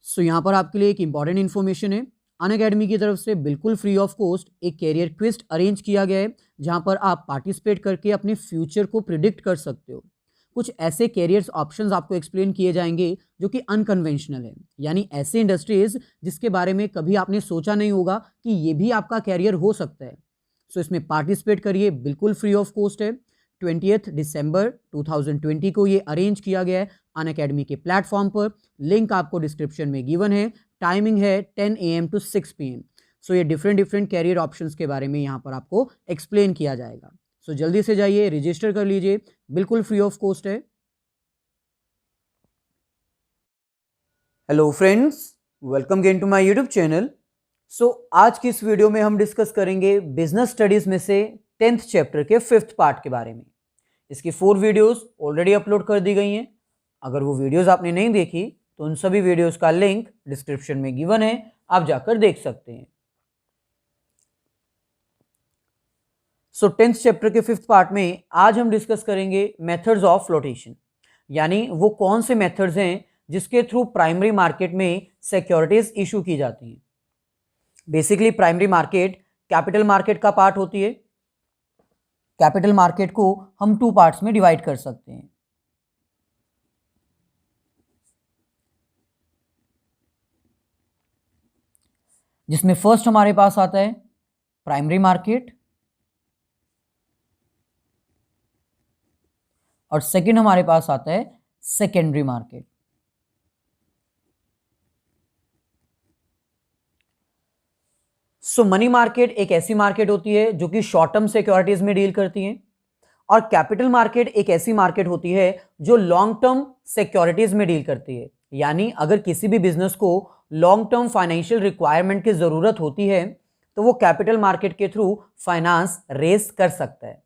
यहाँ पर आपके लिए एक इंपॉर्टेंट इन्फॉर्मेशन है। अनअकैडमी की तरफ से बिल्कुल फ्री ऑफ कॉस्ट एक कैरियर क्विज अरेंज किया गया है, जहाँ पर आप पार्टिसिपेट करके अपने फ्यूचर को प्रिडिक्ट कर सकते हो। कुछ ऐसे कैरियर्स ऑप्शंस आपको एक्सप्लेन किए जाएंगे जो कि अनकन्वेंशनल है, यानी ऐसे इंडस्ट्रीज जिसके बारे में कभी आपने सोचा नहीं होगा कि ये भी आपका कैरियर हो सकता है। इसमें पार्टिसिपेट करिए, बिल्कुल फ्री ऑफ कॉस्ट है। 20 दिसंबर 2020 को ये अरेंज किया गया है अनअकैडमी के प्लेटफॉर्म पर। लिंक आपको डिस्क्रिप्शन में गिवन है। टाइमिंग है 10 AM to 6 PM। ये डिफरेंट कैरियर ऑप्शंस के बारे में यहाँ पर आपको एक्सप्लेन किया जाएगा। जल्दी से जाइए, रजिस्टर कर लीजिए, बिल्कुल फ्री ऑफ कॉस्ट है। Hello friends, welcome again to my YouTube channel. आज की इस वीडियो में हम डिस्कस करेंगे बिजनेस स्टडीज में से 10th चैप्टर के 5th पार्ट के बारे में। इसकी 4 वीडियोस ऑलरेडी अपलोड कर दी गई हैं। अगर वो वीडियोस आपने नहीं देखी तो उन सभी वीडियोस का लिंक डिस्क्रिप्शन में गिवन है, आप जाकर देख सकते हैं। 10th चैप्टर के 5th पार्ट में आज हम डिस्कस करेंगे मेथड्स ऑफ फ्लोटेशन, यानी वो कौन से मेथड्स हैं जिसके थ्रू प्राइमरी मार्केट में सिक्योरिटीज इशू की जाती हैं। Basically primary market capital market का पार्ट होती है। कैपिटल मार्केट को हम 2 पार्ट्स में डिवाइड कर सकते हैं। जिसमें फर्स्ट हमारे पास आता है प्राइमरी मार्केट और सेकंड हमारे पास आता है सेकेंडरी मार्केट। मनी मार्केट एक ऐसी मार्केट होती है जो कि शॉर्ट टर्म सिक्योरिटीज में डील करती है, और कैपिटल मार्केट एक ऐसी मार्केट होती है जो लॉन्ग टर्म सिक्योरिटीज में डील करती है। यानी अगर किसी भी बिजनेस को लॉन्ग टर्म फाइनेंशियल रिक्वायरमेंट की जरूरत होती है तो वो कैपिटल मार्केट के थ्रू फाइनेंस रेज कर सकता है।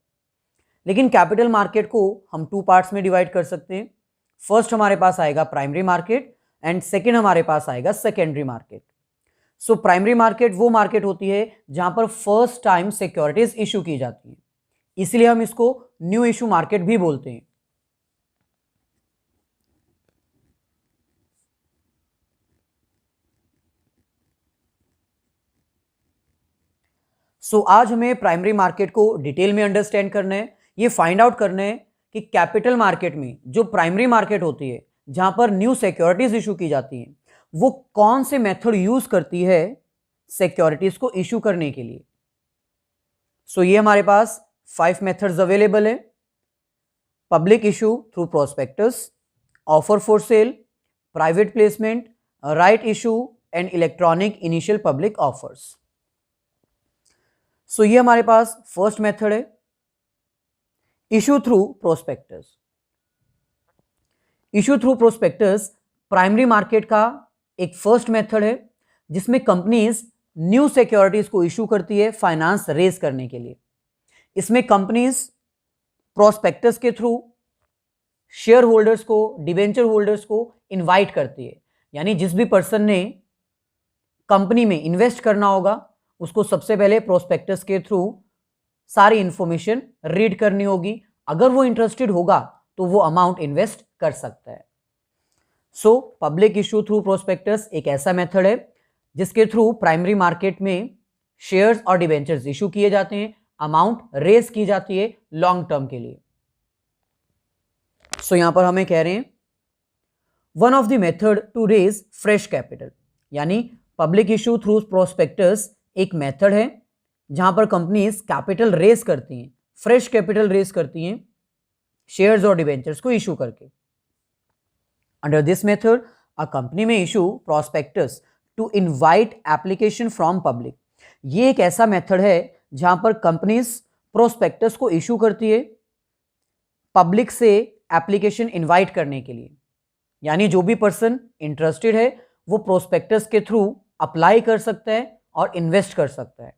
लेकिन कैपिटल मार्केट को हम 2 पार्ट्स में डिवाइड कर सकते हैं। फर्स्ट हमारे पास आएगा प्राइमरी मार्केट एंड सेकेंड हमारे पास आएगा सेकेंडरी मार्केट। प्राइमरी मार्केट वो मार्केट होती है जहां पर फर्स्ट टाइम सिक्योरिटीज इशू की जाती है, इसलिए हम इसको न्यू इशू मार्केट भी बोलते हैं। आज हमें प्राइमरी मार्केट को डिटेल में अंडरस्टैंड करना है, ये फाइंड आउट करना है कि कैपिटल मार्केट में जो प्राइमरी मार्केट होती है जहां पर न्यू सिक्योरिटीज इशू की जाती हैं, वो कौन से मेथड यूज करती है सिक्योरिटीज को इशू करने के लिए। ये हमारे पास 5 मेथड्स अवेलेबल है। Public issue through prospectus, offer for cell, private placement, right issue and electronic initial public offers. ये हमारे पास फर्स्ट मेथड है, issue through prospectus. Issue through prospectus primary market का एक फर्स्ट मेथड है जिसमें कंपनीज न्यू सिक्योरिटीज को issue करती है फाइनेंस रेज करने के लिए। इसमें कंपनीज प्रोस्पेक्टस के थ्रू शेयर होल्डर्स को, डिबेंचर होल्डर्स को इनवाइट करती है। यानी जिस भी पर्सन ने कंपनी में इन्वेस्ट करना होगा उसको सबसे पहले प्रोस्पेक्टस के थ्रू सारी इंफॉर्मेशन रीड करनी होगी। अगर वो इंटरेस्टेड होगा तो वो अमाउंट इन्वेस्ट कर सकता है। पब्लिक इशू थ्रू प्रोस्पेक्टस एक ऐसा मेथड है जिसके थ्रू प्राइमरी मार्केट में शेयर्स और डिबेंचर्स इशू किए जाते हैं, अमाउंट रेज की जाती है लॉन्ग टर्म के लिए। यहां पर हमें कह रहे हैं one of the method to raise fresh capital, यानी पब्लिक इशू थ्रू प्रोस्पेक्टस एक मेथड है जहां पर कंपनीज कैपिटल रेज करती हैं, फ्रेश कैपिटल रेज करती हैं शेयर्स और डिबेंचर्स को इशू करके। Under this method a company में issue prospectus to invite application from public. ये एक ऐसा मेथड है जहां पर कंपनीज प्रोस्पेक्टस को इशू करती है पब्लिक से एप्लीकेशन इनवाइट करने के लिए। यानी जो भी पर्सन इंटरेस्टेड है वो प्रोस्पेक्टस के थ्रू अप्लाई कर सकता है और इन्वेस्ट कर सकता है।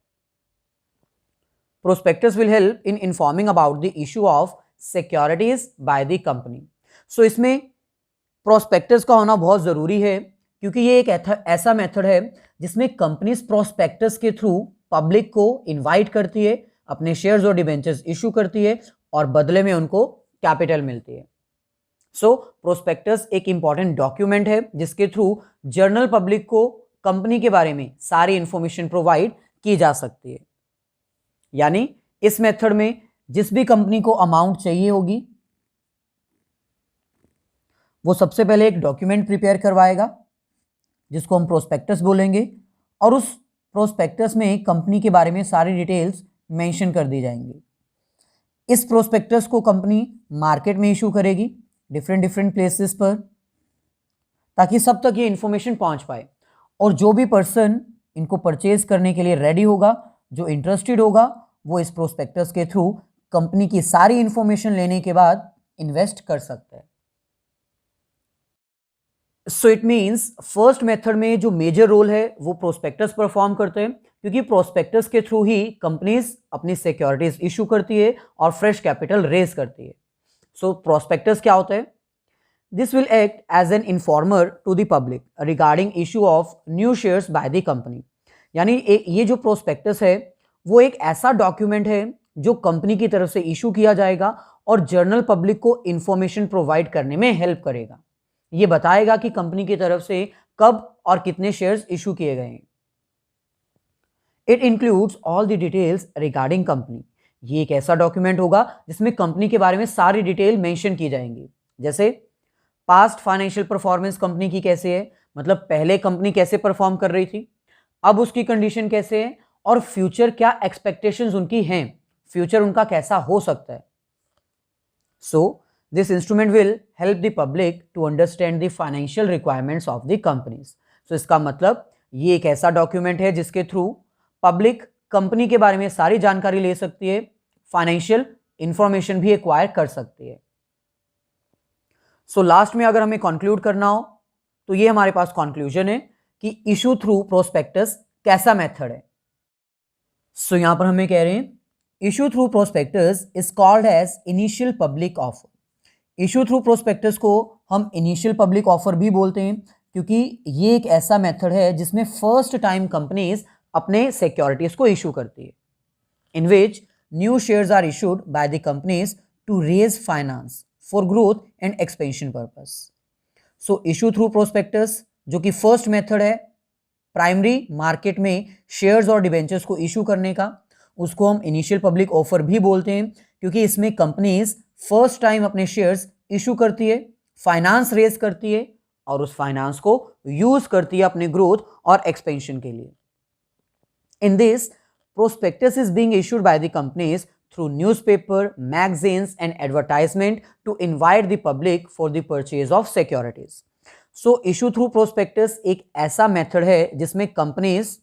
Prospectus will help in informing about the issue of securities by the company. इसमें प्रोस्पेक्टस का होना बहुत जरूरी है क्योंकि ये एक ऐसा मेथड है जिसमें कंपनीज प्रोस्पेक्टस के थ्रू पब्लिक को इनवाइट करती है, अपने शेयर्स और डिबेंचर्स इशू करती है और बदले में उनको कैपिटल मिलती है। सो प्रोस्पेक्टस एक इंपॉर्टेंट डॉक्यूमेंट है जिसके थ्रू जनरल पब्लिक को कंपनी के बारे में सारी इंफॉर्मेशन प्रोवाइड की जा सकती है। यानी इस मेथड में जिस भी कंपनी को अमाउंट चाहिए होगी वो सबसे पहले एक डॉक्यूमेंट प्रिपेयर करवाएगा जिसको हम प्रोस्पेक्टस बोलेंगे, और उस प्रोस्पेक्टस में कंपनी के बारे में सारी डिटेल्स मेंशन कर दी जाएंगी। इस प्रोस्पेक्टस को कंपनी मार्केट में इशू करेगी डिफरेंट प्लेसेस पर, ताकि सब तक ये इंफॉर्मेशन पहुंच पाए, और जो भी पर्सन इनको परचेज करने के लिए रेडी होगा, जो इंटरेस्टेड होगा, वो इस प्रोस्पेक्टस के थ्रू कंपनी की सारी इंफॉर्मेशन लेने के बाद इन्वेस्ट कर सकता है। So it means first method में जो मेजर रोल है वो प्रोस्पेक्टस परफॉर्म करते हैं, क्योंकि प्रोस्पेक्टस के थ्रू ही कंपनीज अपनी सिक्योरिटीज इशू करती है और फ्रेश कैपिटल रेज करती है। सो प्रोस्पेक्टस क्या होता है? This will act as an informer to the public regarding issue of new shares by the company. यानी ये जो प्रोस्पेक्टस है वो एक ऐसा डॉक्यूमेंट है जो कंपनी की तरफ से इशू किया जाएगा और जनरल पब्लिक को इंफॉर्मेशन प्रोवाइड करने में हेल्प करेगा। ये बताएगा कि कंपनी की तरफ से कब और कितने शेयर्स इशू किए गए हैं। It includes all the details regarding company. ये एक ऐसा डॉक्यूमेंट होगा जिसमें कंपनी के बारे में सारी डिटेल मेंशन की जाएंगी, जैसे पास्ट फाइनेंशियल परफॉर्मेंस कंपनी की कैसे है, मतलब पहले कंपनी कैसे परफॉर्म कर रही थी, अब उसकी कंडीशन कैसे है, और फ्यूचर क्या एक्सपेक्टेशंस उनकी हैं, फ्यूचर उनका कैसा हो सकता है। सो this instrument will help the public to understand the financial requirements of the companies. So इसका मतलब ये एक ऐसा डॉक्यूमेंट है जिसके थ्रू पब्लिक कंपनी के बारे में सारी जानकारी ले सकती है, फाइनेंशियल इंफॉर्मेशन भी एक्वायर कर सकती है। सो लास्ट में अगर हमें कंक्लूड करना हो तो ये हमारे पास कंक्लूजन है कि इशू थ्रू प्रोस्पेक्टस कैसा मेथड है। सो यहां पर हमें कह रहे हैं issue through prospectus is called as initial public offer. Issue through prospectus को हम इनिशियल पब्लिक ऑफर भी बोलते हैं, क्योंकि ये एक ऐसा मेथड है जिसमें फर्स्ट टाइम कंपनीज अपने सिक्योरिटीज को इशू करती है, in which new shares are issued by the companies to raise finance for growth and expansion purpose. So issue through prospectus जो कि फर्स्ट मेथड है प्राइमरी मार्केट में शेयर्स और debentures को इशू करने का, उसको हम इनिशियल पब्लिक ऑफर भी बोलते हैं, क्योंकि इसमें कंपनीज फर्स्ट टाइम अपने शेयर्स इशू करती है, फाइनेंस रेज करती है और उस फाइनेंस को यूज करती है अपने ग्रोथ और एक्सपेंशन के लिए। In this prospectus is being issued by the companies through newspaper, magazines and advertisement to invite the public for the purchase of securities. So issue through prospectus एक ऐसा method है जिसमें कंपनीज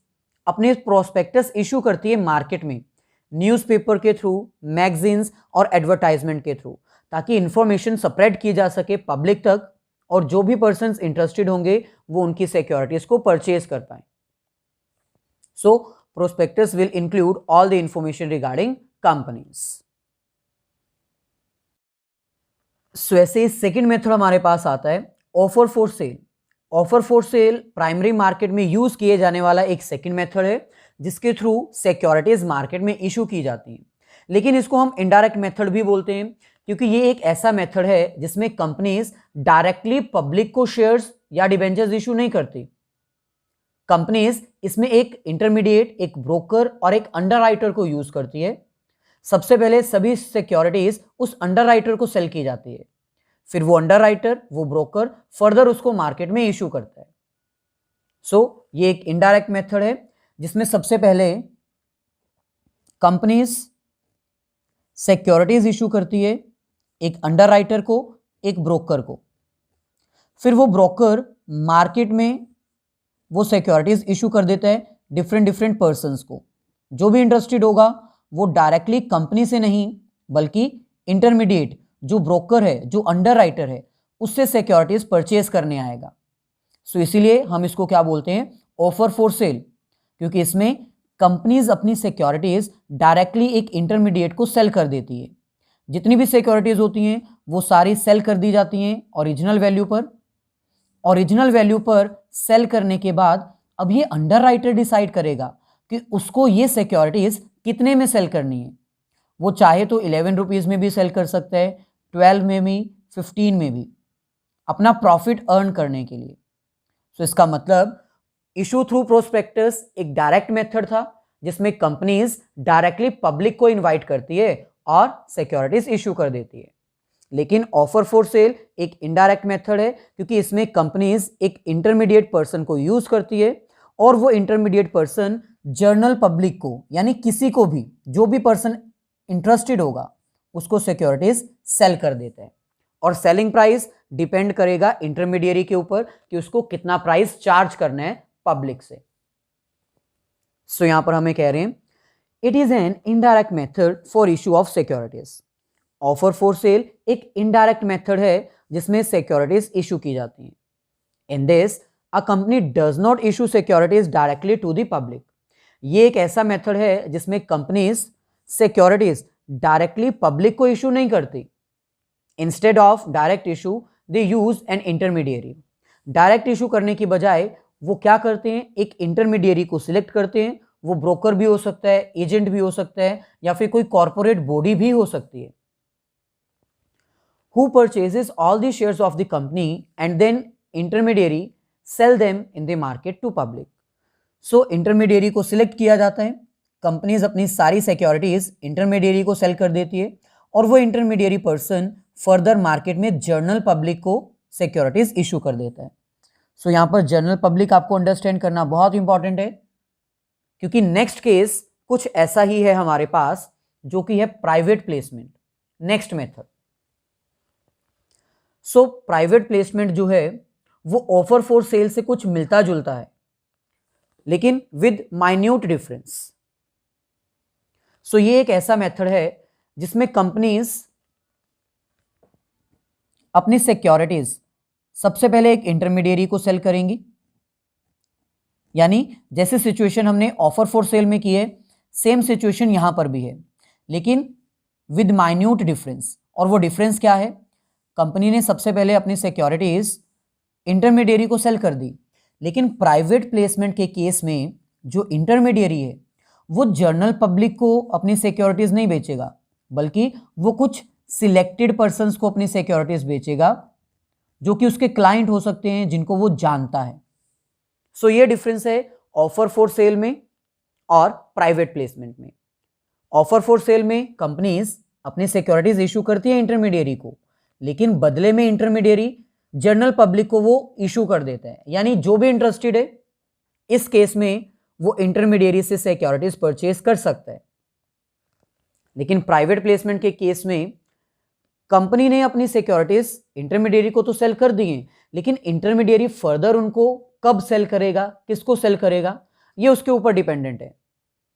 अपने prospectus issue करती है market में, newspaper के through, magazines और एडवर्टाइजमेंट के थ्रू, ताकि इंफॉर्मेशन स्प्रेड की जा सके पब्लिक तक और जो भी पर्सन्स इंटरेस्टेड होंगे वो उनकी सिक्योरिटीज को परचेज कर पाए। So prospectus will include all the information regarding companies. So ऐसे सेकेंड मेथड हमारे पास आता है offer for sale. Offer for sale primary market में यूज किए जाने वाला एक सेकेंड मेथड है जिसके थ्रू सिक्योरिटीज मार्केट में इशू की जाती हैं, लेकिन इसको हम इनडायरेक्ट मेथड भी बोलते हैं, क्योंकि ये एक ऐसा मेथड है जिसमें कंपनीज डायरेक्टली पब्लिक को शेयर्स या डिबेंचर्स इशू नहीं करती। कंपनीज इसमें एक इंटरमीडिएट, एक ब्रोकर और एक अंडरराइटर को यूज करती है। सबसे पहले सभी सिक्योरिटीज उस अंडरराइटर को सेल की जाती है, फिर वो अंडरराइटर, वो ब्रोकर फर्दर उसको मार्केट में इशू करता है। सो ये एक इनडायरेक्ट मेथड है जिसमें सबसे पहले कंपनीज सिक्योरिटीज इशू करती है एक अंडरराइटर को, एक ब्रोकर को, फिर वो ब्रोकर मार्केट में वो सिक्योरिटीज इशू कर देता है डिफरेंट पर्सन्स को। जो भी इंटरेस्टेड होगा वो डायरेक्टली कंपनी से नहीं बल्कि इंटरमीडिएट जो ब्रोकर है, जो अंडरराइटर है, उससे सिक्योरिटीज परचेज करने आएगा। सो इसीलिए हम इसको क्या बोलते हैं, ऑफर फॉर सेल, क्योंकि इसमें कंपनीज अपनी सिक्योरिटीज डायरेक्टली एक इंटरमीडिएट को सेल कर देती है। जितनी भी सिक्योरिटीज होती हैं वो सारी सेल कर दी जाती हैं ओरिजिनल वैल्यू पर। ओरिजिनल वैल्यू पर सेल करने के बाद अब ये अंडरराइटर डिसाइड करेगा कि उसको ये सिक्योरिटीज कितने में सेल करनी है। वो चाहे तो 11 रुपीज़ में भी सेल कर सकता है, 12 में भी, 15 में भी, अपना प्रॉफिट अर्न करने के लिए। तो इसका मतलब इशू थ्रू प्रोस्पेक्टस एक डायरेक्ट मेथड था जिसमें कंपनीज डायरेक्टली पब्लिक को इनवाइट करती है और सिक्योरिटीज इशू कर देती है। लेकिन ऑफर फॉर सेल एक इनडायरेक्ट मेथड है क्योंकि इसमें कंपनीज एक इंटरमीडिएट पर्सन को यूज करती है और वो इंटरमीडिएट पर्सन जनरल पब्लिक को, यानी किसी को भी, जो भी पर्सन इंटरेस्टेड होगा उसको सिक्योरिटीज सेल कर देते हैं। और सेलिंग प्राइस डिपेंड करेगा इंटरमीडिएरी के ऊपर कि उसको कितना प्राइस चार्ज करना है पब्लिक से। सो यहां पर हमें कह रहे हैं it is an indirect method for issue of securities. Offer for sale एक इनडायरेक्ट मेथड है जिसमें सिक्योरिटीज इशू की जाती हैं। In this a company does not issue securities directly to the public. ये एक ऐसा मेथड है जिसमें कंपनीज सिक्योरिटीज डायरेक्टली पब्लिक को इशू नहीं करती। Instead of direct issue they use an intermediary. Direct issue करने की बजाय वो क्या करते हैं, एक इंटरमीडिएरी को सिलेक्ट करते हैं। वो ब्रोकर भी हो सकता है, एजेंट भी हो सकता है, या फिर कोई कॉर्पोरेट बॉडी भी हो सकती है। Who purchases all the shares of the company and then intermediary sell them in the market to public. So intermediary को सिलेक्ट किया जाता है, कंपनीज अपनी सारी सिक्योरिटीज इंटरमीडिएरी को सेल कर देती है और वो इंटरमीडिएरी पर्सन फर्दर मार्केट में जनरल पब्लिक को सिक्योरिटीज इशू कर देता है। सो यहां पर जनरल पब्लिक आपको अंडरस्टैंड करना बहुत इंपॉर्टेंट है क्योंकि नेक्स्ट केस कुछ ऐसा ही है हमारे पास जो कि है private placement, next method. So private placement जो है वो ऑफर फॉर सेल से कुछ मिलता जुलता है लेकिन विद माइन्यूट डिफरेंस। सो ये एक ऐसा मेथड है जिसमें कंपनीज अपनी सिक्योरिटीज सबसे पहले एक इंटरमीडिएरी को सेल करेंगी, यानी जैसे सिचुएशन हमने ऑफर फॉर सेल में की है सेम सिचुएशन यहां पर भी है लेकिन विद माइन्यूट डिफरेंस। और वो डिफरेंस क्या है, कंपनी ने सबसे पहले अपनी सिक्योरिटीज इंटरमीडिएरी को सेल कर दी, लेकिन प्राइवेट प्लेसमेंट के केस में जो इंटरमीडिएरी है वो जनरल पब्लिक को अपनी सिक्योरिटीज नहीं बेचेगा बल्कि वो कुछ सिलेक्टेड पर्संस को अपनी सिक्योरिटीज बेचेगा जो कि उसके क्लाइंट हो सकते हैं जिनको वो जानता है। सो ये डिफरेंस है ऑफर फॉर सेल में और प्राइवेट प्लेसमेंट में। ऑफर फॉर सेल में कंपनीज अपनी सिक्योरिटीज इशू करती है इंटरमीडिएरी को, लेकिन बदले में इंटरमीडिएरी जनरल पब्लिक को वो इशू कर देता है, यानी जो भी इंटरेस्टेड है इस केस में वो इंटरमीडिएरी से सिक्योरिटीज परचेज कर सकता है। लेकिन प्राइवेट प्लेसमेंट के केस में कंपनी ने अपनी सिक्योरिटीज इंटरमीडिएरी को तो सेल कर दी हैं, लेकिन इंटरमीडिएरी फर्दर उनको कब सेल करेगा, किसको सेल करेगा, ये उसके ऊपर डिपेंडेंट है।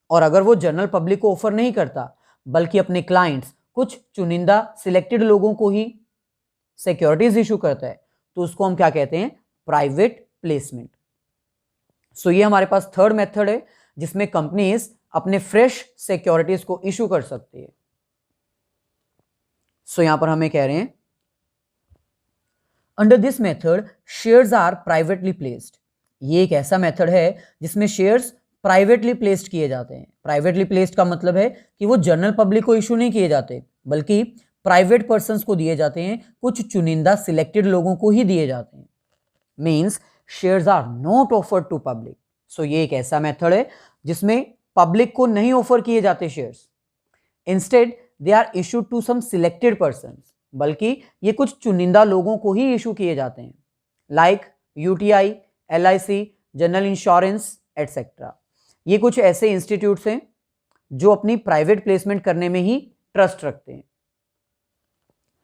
और अगर वो जनरल पब्लिक को ऑफर नहीं करता बल्कि अपने क्लाइंट्स कुछ चुनिंदा सिलेक्टेड लोगों को ही सिक्योरिटीज इशू करता है तो उसको हम क्या कहते हैं, प्राइवेट प्लेसमेंट। सो ये हमारे पास थर्ड मेथड है जिसमें कंपनीज अपने फ्रेश सिक्योरिटीज को इशू कर सकती है। सो यहां पर हमें कह रहे हैं under this method shares are privately placed. ये एक ऐसा मेथड है जिसमें शेयर्स प्राइवेटली प्लेस्ड किए जाते हैं। प्राइवेटली प्लेस्ड का मतलब है कि वो जनरल पब्लिक को इशू नहीं किए जाते बल्कि प्राइवेट पर्संस को दिए जाते हैं, कुछ चुनिंदा सिलेक्टेड लोगों को ही दिए जाते हैं। Means shares are not offered to public. So ये एक ऐसा मेथड है जिसमें पब्लिक को नहीं ऑफर किए जाते shares, instead they are issued to some selected persons, बल्कि ये कुछ चुनिंदा लोगों को ही इशू किए जाते हैं, like UTI, LIC, general insurance etcetera. ये कुछ ऐसे इंस्टीट्यूट्स हैं जो अपनी प्राइवेट प्लेसमेंट करने में ही ट्रस्ट रखते हैं।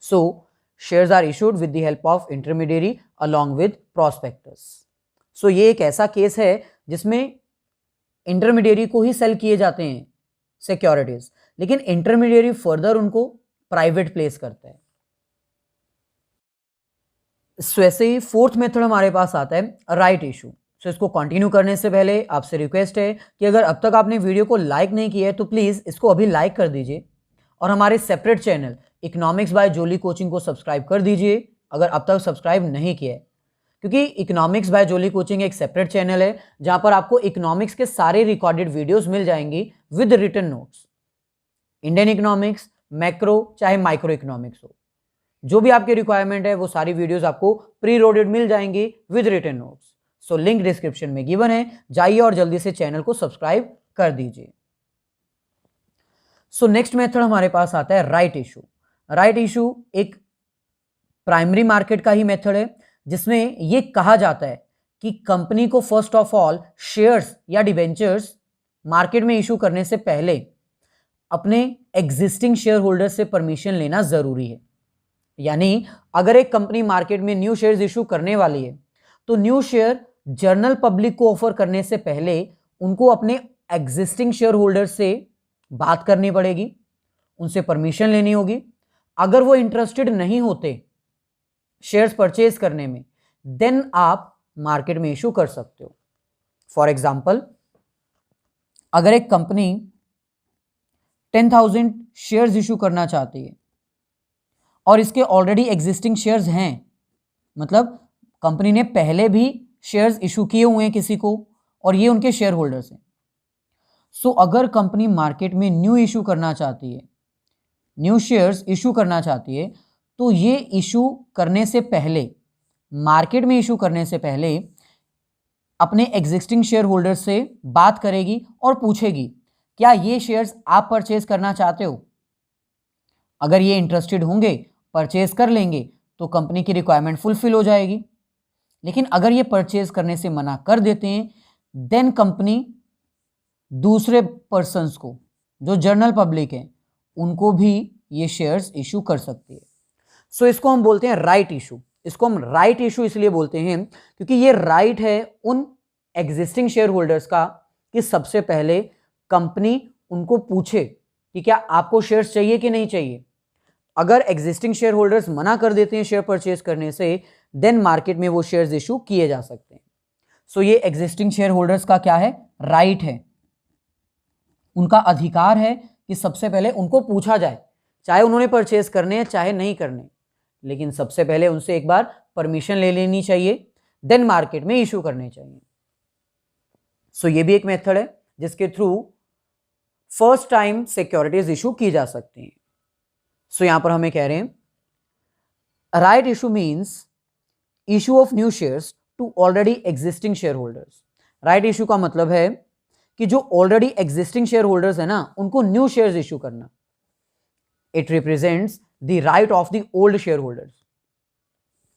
So shares are issued with the help of intermediary along with prospectus. So ये एक ऐसा केस है जिसमें इंटरमीडिएरी को ही सेल किए जाते हैं सिक्योरिटीज, लेकिन इंटरमीडिएरी फर्दर उनको प्राइवेट प्लेस करता है। सो ऐसे ही फोर्थ मेथड हमारे पास आता है राइट इशू। सो इसको कंटिन्यू करने से पहले आपसे रिक्वेस्ट है कि अगर अब तक आपने वीडियो को लाइक नहीं किया है तो प्लीज़ इसको अभी लाइक कर दीजिए और हमारे सेपरेट चैनल इकोनॉमिक्स बाय जोली कोचिंग को सब्सक्राइब कर दीजिए अगर अब तक सब्सक्राइब नहीं किया है, क्योंकि इकोनॉमिक्स बाय जोली कोचिंग एक सेपरेट चैनल है जहां पर आपको इकोनॉमिक्स के सारे रिकॉर्डेड वीडियोस मिल जाएंगी with written notes. Indian economics, macro चाहे माइक्रो इकोनॉमिक्स हो, जो भी आपकी रिक्वायरमेंट है वो सारी वीडियोस आपको प्री लोडेड मिल जाएंगी with written notes. So link description में गिवन है, जाइए और जल्दी से चैनल को सब्सक्राइब कर दीजिए। सो नेक्स्ट मेथड हमारे पास आता है राइट इशू। राइट इशू एक प्राइमरी मार्केट का ही मेथड है, जिसमें यह कहा जाता है कि कंपनी को फर्स्ट ऑफ ऑल शेयर्स या डिबेंचर्स मार्केट में इशू करने से पहले अपने एग्जिस्टिंग शेयर होल्डर से परमिशन लेना जरूरी है। यानी अगर एक कंपनी मार्केट में न्यू शेयर्स इशू करने वाली है तो न्यू शेयर जनरल पब्लिक को ऑफर करने से पहले उनको अपने एग्जिस्टिंग शेयर होल्डर से बात करनी पड़ेगी, उनसे परमिशन लेनी होगी। अगर वो इंटरेस्टेड नहीं होते शेयर्स परचेज करने में, देन आप मार्केट में इशू कर सकते हो। फॉर एग्जाम्पल, अगर एक कंपनी 10,000 शेयर्स इशू करना चाहती है और इसके ऑलरेडी एग्जिस्टिंग शेयर्स हैं, मतलब कंपनी ने पहले भी शेयर्स इशू किए हुए हैं किसी को और ये उनके शेयर होल्डर्स हैं। सो अगर कंपनी मार्केट में न्यू इशू करना चाहती है, न्यू शेयर्स इशू करना चाहती है, तो ये इशू करने से पहले, मार्केट में इशू करने से पहले अपने एग्जिस्टिंग शेयर होल्डर से बात करेगी और पूछेगी क्या ये शेयर्स आप परचेज करना चाहते हो। अगर ये इंटरेस्टेड होंगे, परचेज कर लेंगे, तो कंपनी की रिक्वायरमेंट फुलफिल हो जाएगी। लेकिन अगर ये परचेज करने से मना कर देते हैं, देन कंपनी दूसरे पर्सन्स को, जो जनरल पब्लिक है, उनको भी ये शेयर्स इशू कर सकती है। सो इसको हम बोलते हैं राइट इशू। इसको हम राइट इशू इसलिए बोलते हैं क्योंकि ये राइट है उन एग्जिस्टिंग शेयर होल्डर्स का कि सबसे पहले कंपनी उनको पूछे कि क्या आपको शेयर्स चाहिए कि नहीं चाहिए। अगर एग्जिस्टिंग शेयर होल्डर्स मना कर देते हैं शेयर परचेज करने से, देन मार्केट में वो शेयर्स इशू किए जा सकते हैं। सो ये एग्जिस्टिंग शेयर होल्डर्स का क्या है, राइट है, उनका अधिकार है कि सबसे पहले उनको पूछा जाए, चाहे उन्होंने परचेज करने हैं चाहे नहीं करने, लेकिन सबसे पहले उनसे एक बार परमिशन ले लेनी चाहिए, देन मार्केट में इशू करने चाहिए। सो ये भी एक मेथड है जिसके through first time securities issue की जा सकती हैं। सो यहां पर हमें कह रहे हैं right issue means issue of new shares to already existing shareholders. Right issue का मतलब है कि जो ऑलरेडी एग्जिस्टिंग शेयर होल्डर्स है ना, उनको न्यू शेयर्स इशू करना। It represents the right of the old share holders.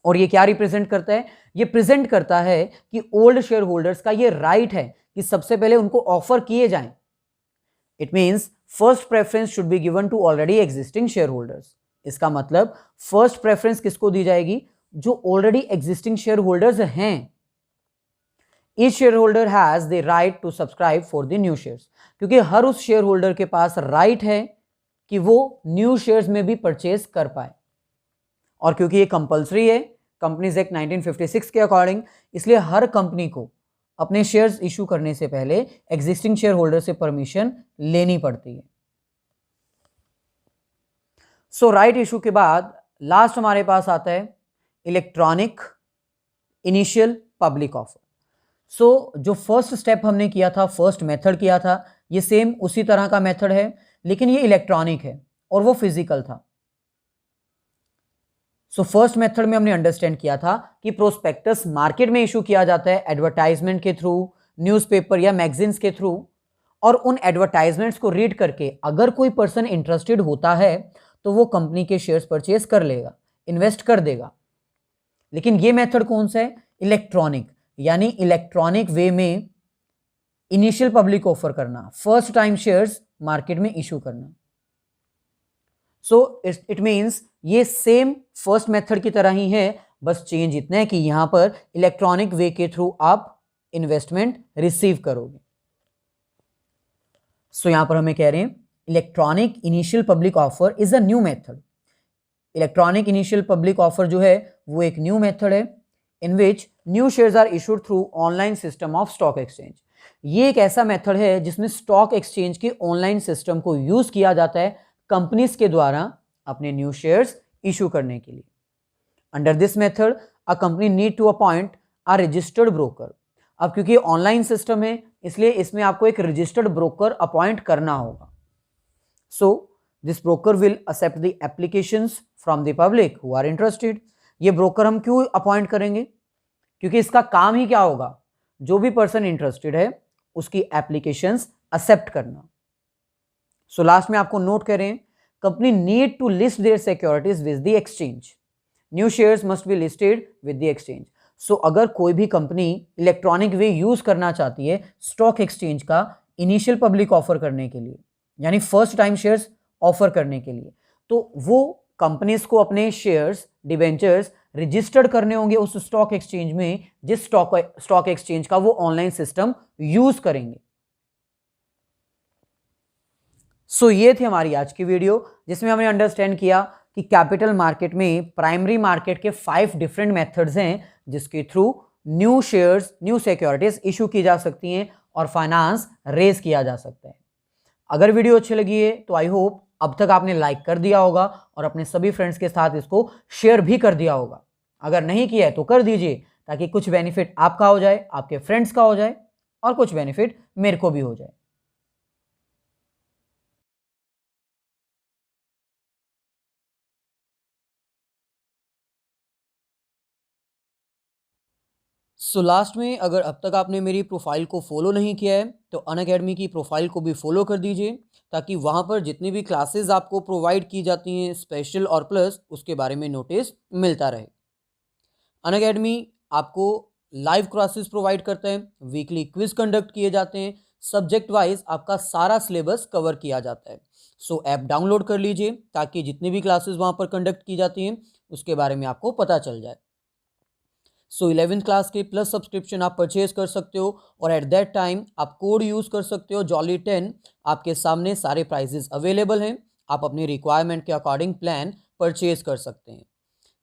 और ये क्या रिप्रेजेंट करता है, ये प्रेजेंट करता है कि ओल्ड शेयर होल्डर्स का ये राइट है कि सबसे पहले उनको ऑफर किए जाएं। It means first preference should be given to already existing shareholders. इसका मतलब फर्स्ट प्रेफरेंस किसको दी जाएगी, जो ऑलरेडी एग्जिस्टिंग शेयर होल्डर्स हैं। Each shareholder has the right to subscribe for the new shares, क्योंकि हर उस शेयर होल्डर के पास राइट है कि वो न्यू शेयर्स में भी परचेज कर पाए। और क्योंकि ये कंपलसरी है कंपनीज एक्ट 1956 के अकॉर्डिंग, इसलिए हर कंपनी को अपने शेयर्स इशू करने से पहले एग्जिस्टिंग शेयर होल्डर से परमिशन लेनी पड़ती है। सो राइट इशू के बाद लास्ट हमारे पास आता है इलेक्ट्रॉनिक इनिशियल पब्लिक ऑफर। सो जो फर्स्ट स्टेप हमने किया था, फर्स्ट मेथड किया था, ये सेम उसी तरह का मेथड है, लेकिन ये इलेक्ट्रॉनिक है और वो फिजिकल था। सो फर्स्ट मेथड में हमने अंडरस्टैंड किया था कि प्रोस्पेक्टस मार्केट में इशू किया जाता है एडवर्टाइजमेंट के थ्रू, न्यूज़पेपर या मैगजीन्स के थ्रू, और उन एडवर्टाइजमेंट्स को रीड करके अगर कोई पर्सन इंटरेस्टेड होता है तो वो कंपनी के शेयर्स परचेज कर लेगा, इन्वेस्ट कर देगा। लेकिन ये मेथड कौन सा है, इलेक्ट्रॉनिक, यानी इलेक्ट्रॉनिक वे में इनिशियल पब्लिक ऑफर करना, फर्स्ट टाइम शेयर्स मार्केट में इशू करना। सो इट मीन्स ये सेम फर्स्ट मेथड की तरह ही है, बस चेंज इतना है कि यहां पर इलेक्ट्रॉनिक वे के थ्रू आप इन्वेस्टमेंट रिसीव करोगे। सो यहां पर हमें कह रहे हैं electronic initial public offer is a new method. Electronic initial public offer जो है वो एक न्यू मेथड है in which new shares are issued through online system of stock exchange. ये एक ऐसा मेथड है जिसमें स्टॉक एक्सचेंज के ऑनलाइन सिस्टम को यूज किया जाता है कंपनीज के द्वारा अपने न्यू शेयर्स इशू करने के लिए। Under this method a company need to appoint a registered broker. अब क्योंकि ऑनलाइन सिस्टम है इसलिए इसमें आपको एक रजिस्टर्ड ब्रोकर अपॉइंट करना होगा। So this broker will accept the applications from the public who are interested. ये ब्रोकर हम क्यों अपॉइंट करेंगे? क्योंकि इसका काम ही क्या होगा, जो भी पर्सन इंटरेस्टेड है उसकी एप्लीकेशंस एक्सेप्ट करना। सो लास्ट में आपको नोट करें, company need to list their securities with the exchange. New shares must be listed with the exchange. So अगर कोई भी कंपनी इलेक्ट्रॉनिक वे यूज करना चाहती है स्टॉक एक्सचेंज का इनिशियल पब्लिक ऑफर करने के लिए, यानी फर्स्ट टाइम शेयर्स ऑफर करने के लिए, तो वो कंपनीज को अपने शेयर्स डिबेंचर्स रजिस्टर्ड करने होंगे उस स्टॉक एक्सचेंज में जिस स्टॉक एक्सचेंज का वो ऑनलाइन सिस्टम यूज करेंगे। सो ये थी हमारी आज की वीडियो, जिसमें हमने अंडरस्टैंड किया कि कैपिटल मार्केट में प्राइमरी मार्केट के 5 डिफरेंट मेथड्स हैं जिसके through new shares, new securities issue की जा सकती हैं और फाइनेंस रेज किया जा सकता है। अगर वीडियो अच्छी लगी है तो आई होप अब तक आपने लाइक कर दिया होगा और अपने सभी फ्रेंड्स के साथ इसको शेयर भी कर दिया होगा। अगर नहीं किया है तो कर दीजिए, ताकि कुछ बेनिफिट आपका हो जाए, आपके फ्रेंड्स का हो जाए और कुछ बेनिफिट मेरे को भी हो जाए। सो लास्ट में, अगर अब तक आपने मेरी प्रोफाइल को फॉलो नहीं किया है तो अनअकैडमी की प्रोफाइल को भी फॉलो कर दीजिए, ताकि वहाँ पर जितनी भी क्लासेस आपको प्रोवाइड की जाती हैं स्पेशल और प्लस, उसके बारे में नोटिस मिलता रहे। अनअकैडमी आपको लाइव क्लासेस प्रोवाइड करते हैं, वीकली क्विज कंडक्ट किए जाते हैं, सब्जेक्ट वाइज आपका सारा सिलेबस कवर किया जाता है। सो ऐप डाउनलोड कर लीजिए ताकि जितनी भी क्लासेस वहाँ पर कंडक्ट की जाती हैं उसके बारे में आपको पता चल जाए। सो 11th क्लास के प्लस सब्सक्रिप्शन आप परचेज कर सकते हो और एट दैट टाइम आप कोड यूज़ कर सकते हो जॉली10। आपके सामने सारे प्राइजेस अवेलेबल हैं, आप अपनी रिक्वायरमेंट के अकॉर्डिंग प्लान परचेज कर सकते हैं।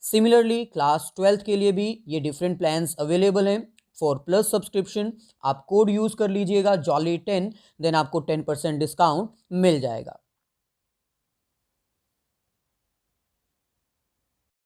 सिमिलरली क्लास 12th के लिए भी ये डिफरेंट प्लान्स अवेलेबल हैं। फॉर प्लस सब्सक्रिप्शन आप कोड यूज़ कर लीजिएगा जॉली10, देन आपको 10% डिस्काउंट मिल जाएगा।